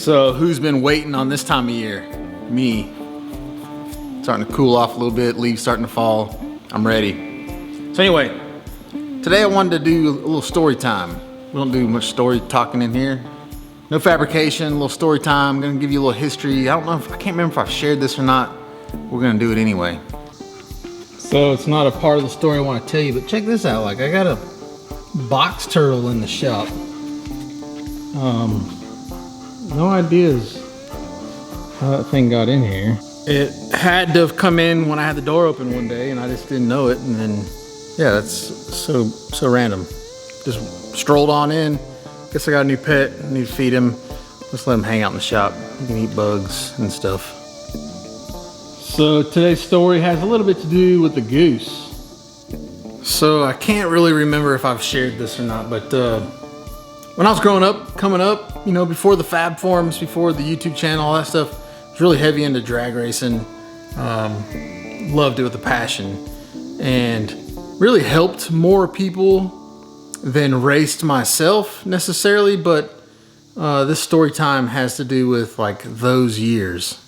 So who's been waiting on this time of year? Me. Starting to cool off a little bit, leaves starting to fall. I'm ready. So anyway, today I wanted to do a little story time. We don't do much story talking in here. No fabrication, a little story time. I'm gonna give you a little history. I can't remember if I've shared this or not. We're gonna do it anyway. So it's not a part of the story I want to tell you, but check this out. Like, I got a box turtle in the shop. No ideas how that thing got in here. It had to have come in when I had the door open one day and I just didn't know it. And then, yeah, that's so random. Just strolled on in. Guess I got a new pet, need to feed him. Just let him hang out in the shop. He can eat bugs and stuff. So today's story has a little bit to do with the goose. So I can't really remember if I've shared this or not, but when I was growing up, coming up, you know, before the Fab Forums, before the YouTube channel, all that stuff, I was really heavy into drag racing. Loved it with a passion, and really helped more people than raced myself necessarily. But this story time has to do with like those years,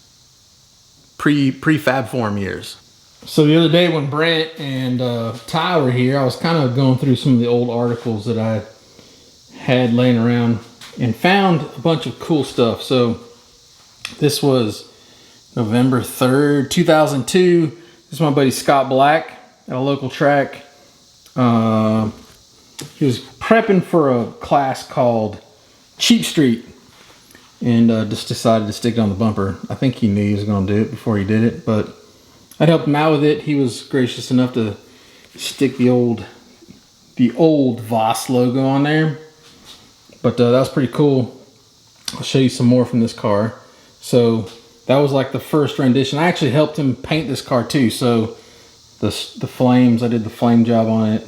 pre-Fab Forum years. So the other day when Brent and Ty were here, I was kind of going through some of the old articles that I had laying around and found a bunch of cool stuff. So this was November 3rd, 2002. This is my buddy Scott Black at a local track. He was prepping for a class called Cheap Street and just decided to stick it on the bumper. I think he knew he was going to do it before he did it, but I helped him out with it. He was gracious enough to stick the old Voss logo on there. But that was pretty cool. I'll show you some more from this car. So that was like the first rendition. I actually helped him paint this car too. So the flames, I did the flame job on it.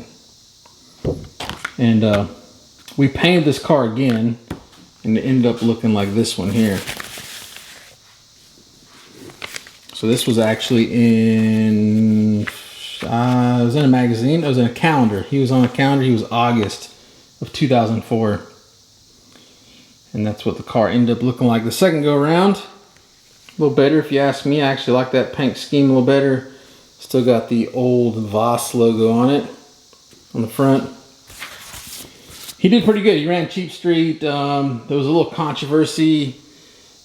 And we painted this car again, and it ended up looking like this one here. So this was actually in, it was in a magazine. It was in a calendar. He was on a calendar. He was August of 2004. And that's what the car ended up looking like the second go around. A little better if you ask me. I actually like that paint scheme a little better. Still got the old Voss logo on it, on the front. He did pretty good. He ran Cheap Street. There was a little controversy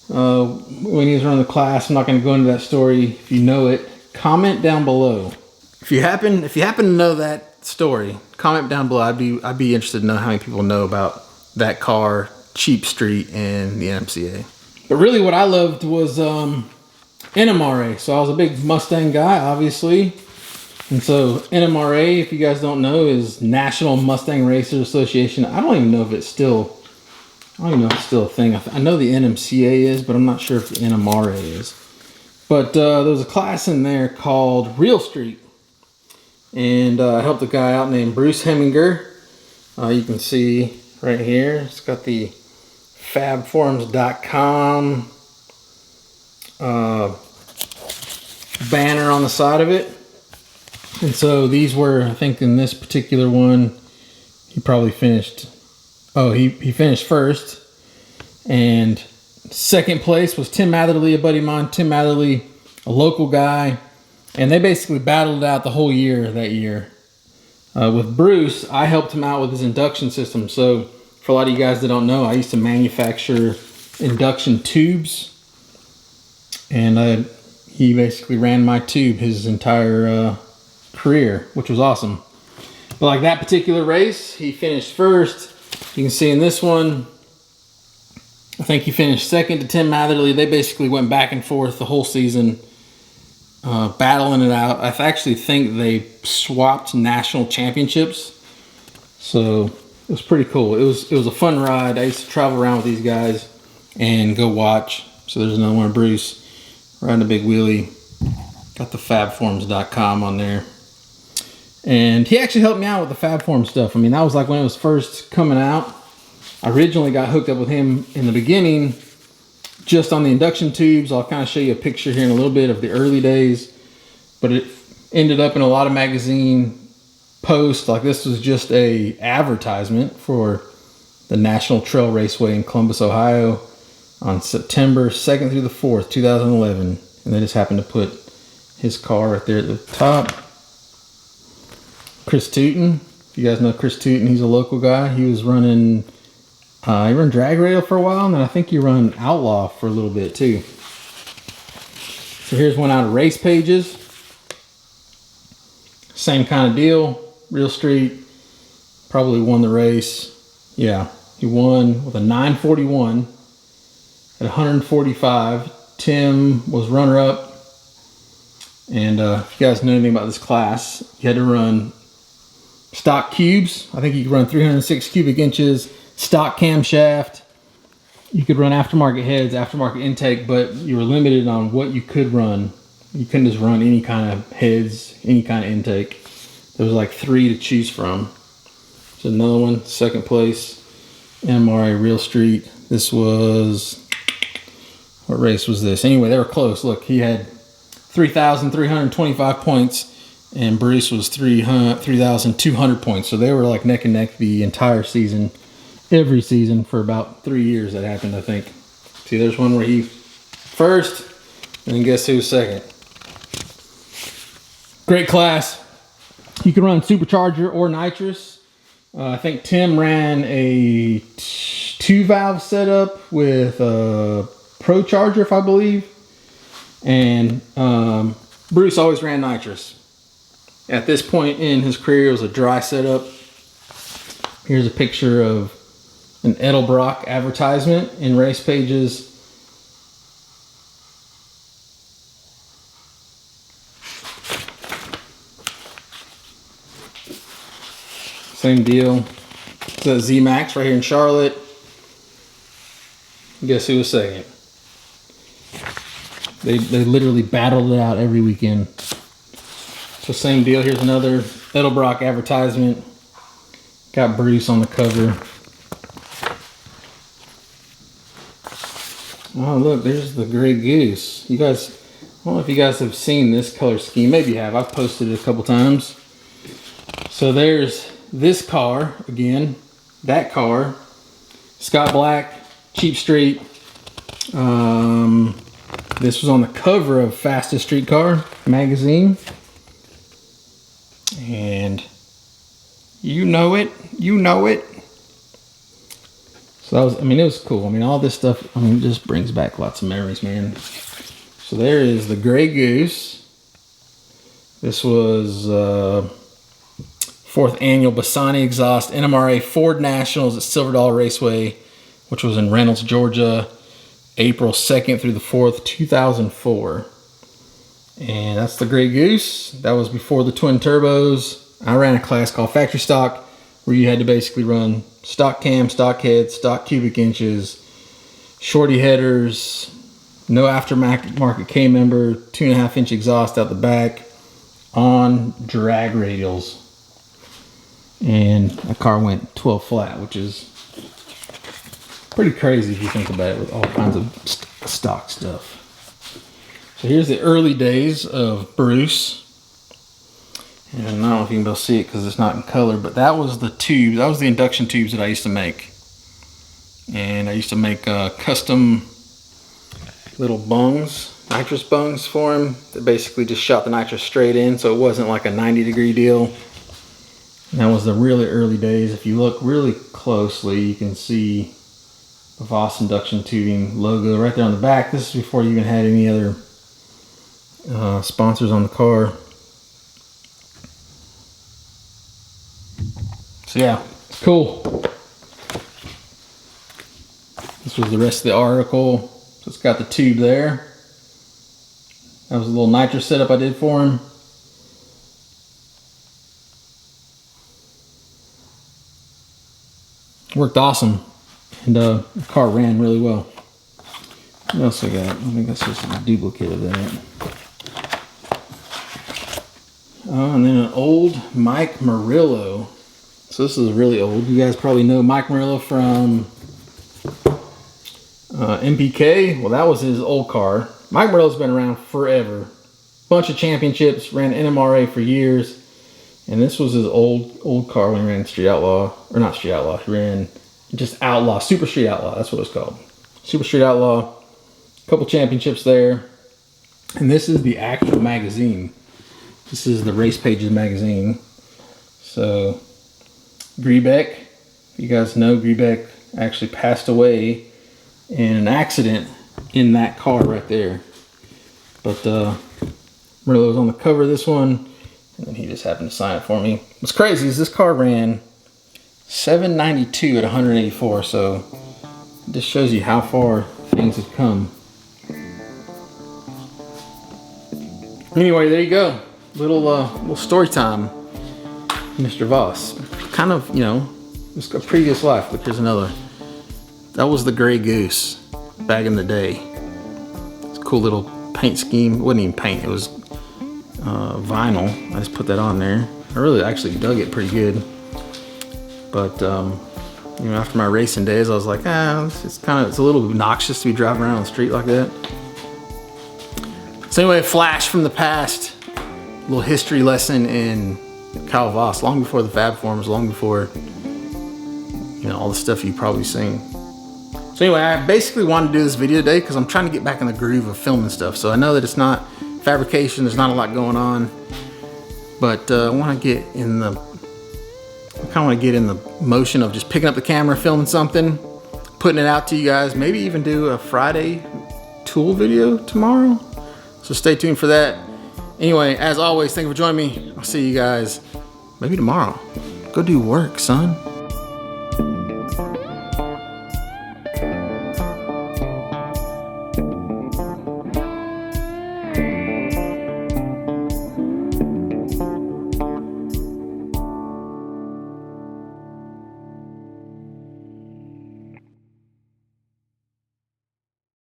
when he was running the class. I'm not going to go into that story. If you know it, comment down below. If you happen to know that story, comment down below. I'd be interested to know how many people know about that car, Cheap Street, and the NMCA. But really what I loved was NMRA. So I was a big Mustang guy, obviously. And so NMRA, if you guys don't know, is National Mustang Racers Association. I don't even know if it's still a thing. I know the NMCA is, but I'm not sure if the NMRA is. But there was a class in there called Real Street. And I helped a guy out named Bruce Heminger. You can see right here, it's got the fabforums.com banner on the side of it. And so these were, I think in this particular one, he probably finished, he finished first. And second place was Tim Matherly, a buddy of mine. Tim Matherly, a local guy. And they basically battled it out the whole year that year. With Bruce, I helped him out with his induction system. So for a lot of you guys that don't know, I used to manufacture induction tubes. And he basically ran my tube his entire career, which was awesome. But like that particular race, he finished first. You can see in this one, I think he finished second to Tim Matherly. They basically went back and forth the whole season, battling it out. I actually think they swapped national championships. So it was pretty cool. It was a fun ride. I used to travel around with these guys and go watch. So there's another one, Bruce, riding a big wheelie. Got the fabforums.com on there. And he actually helped me out with the Fab Forum stuff. I mean, that was like when it was first coming out. I originally got hooked up with him in the beginning, just on the induction tubes. I'll kind of show you a picture here in a little bit of the early days. But it ended up in a lot of magazine posts. Like this was just a advertisement for the National Trail Raceway in Columbus, Ohio. on September 2nd through the 4th, 2011. And they just happened to put his car right there at the top. Chris Tootin. If you guys know Chris Tootin, he's a local guy. He was running, he ran drag rail for a while, and then I think he ran outlaw for a little bit too. So here's one out of Race Pages. Same kind of deal. Real Street. Probably won the race. Yeah, he won with a 941 at 145. Tim was runner-up. And if you guys know anything about this class, you had to run stock cubes. I think you could run 306 cubic inches, stock camshaft. You could run aftermarket heads, aftermarket intake, but you were limited on what you could run. You couldn't just run any kind of heads, any kind of intake. There was like 3 to choose from. So another one, second place, MRA Real Street. This was, what race was this? Anyway, they were close. Look, he had 3,325 points, and Bruce was 3,200 points. So they were like neck and neck the entire season, every season for about 3 years that happened, I think. See, there's one where he first, and then guess who was second? Great class. You can run supercharger or nitrous. I think Tim ran a 2-valve setup with a Pro Charger, if I believe. And Bruce always ran nitrous. At this point in his career, it was a dry setup. Here's a picture of an Edelbrock advertisement in Race Pages. Same deal. It's a Z-Max right here in Charlotte. Guess who was second? They literally battled it out every weekend. So same deal. Here's another Edelbrock advertisement. Got Bruce on the cover. Oh, look, there's the Grey Goose. You guys, I don't know if you guys have seen this color scheme. Maybe you have. I've posted it a couple times. So there's this car again, that car, Scott Black, Cheap Street. This was on the cover of Fastest Street Car magazine, and you know it. So that was, I mean, it was cool. I mean, all this stuff, I mean, just brings back lots of memories, man. So there is the Grey Goose. This was 4th annual Bassani exhaust NMRA Ford Nationals at Silver Dollar Raceway, which was in Reynolds, Georgia, April 2nd through the 4th, 2004. And that's the Grey Goose. That was before the twin turbos. I ran a class called Factory Stock, where you had to basically run stock cam, stock head, stock cubic inches, shorty headers, no aftermarket K-member, 2.5-inch exhaust out the back on drag radials. And that car went 12 flat, which is pretty crazy if you think about it, with all kinds of stock stuff. So here's the early days of Bruce. And I don't know if you can be able to see it because it's not in color, but that was the tube. That was the induction tubes that I used to make. And I used to make custom little bungs, nitrous bungs for him that basically just shot the nitrous straight in, so it wasn't like a 90-degree deal. And that was the really early days. If you look really closely, you can see the Voss induction tubing logo right there on the back. This is before you even had any other sponsors on the car. So yeah, it's cool. This was the rest of the article. So it's got the tube there. That was a little nitrous setup I did for him. Worked awesome. And the car ran really well. What else I got? I think that's just a duplicate of that. And then an old Mike Murillo. So this is really old. You guys probably know Mike Murillo from MPK. Well, that was his old car. Mike Murillo's been around forever. Bunch of championships, ran NMRA for years. And this was his old car when he ran Street Outlaw. Or not Street Outlaw, he ran just Outlaw, Super Street Outlaw, that's what it's called. Super Street Outlaw. A couple championships there. And this is the actual magazine. This is the Race Pages magazine. So, Grebeck, if you guys know, Grebeck actually passed away in an accident in that car right there. But Murillo's on the cover of this one, and then he just happened to sign it for me. What's crazy is this car ran 792 at 184, so it just shows you how far things have come. Anyway, there you go. Little story time, Mr. Voss. Kind of, you know, it's a previous life. Look, here's another. That was the Gray Goose back in the day. It's a cool little paint scheme. It wasn't even paint, it was vinyl. I just put that on there. I really actually dug it pretty good. But you know, after my racing days, I was like, it's a little obnoxious to be driving around on the street like that. So anyway, a flash from the past, a little history lesson in Kyle Voss, long before the Fab Forums, long before, you know, all the stuff you've probably seen. So anyway, I basically wanted to do this video today because I'm trying to get back in the groove of filming stuff. So I know that it's not fabrication, there's not a lot going on, but I want to get in the, motion of just picking up the camera, filming something, putting it out to you guys, maybe even do a Friday tool video tomorrow. So stay tuned for that. Anyway, as always, thank you for joining me. I'll see you guys maybe tomorrow. Go do work, son.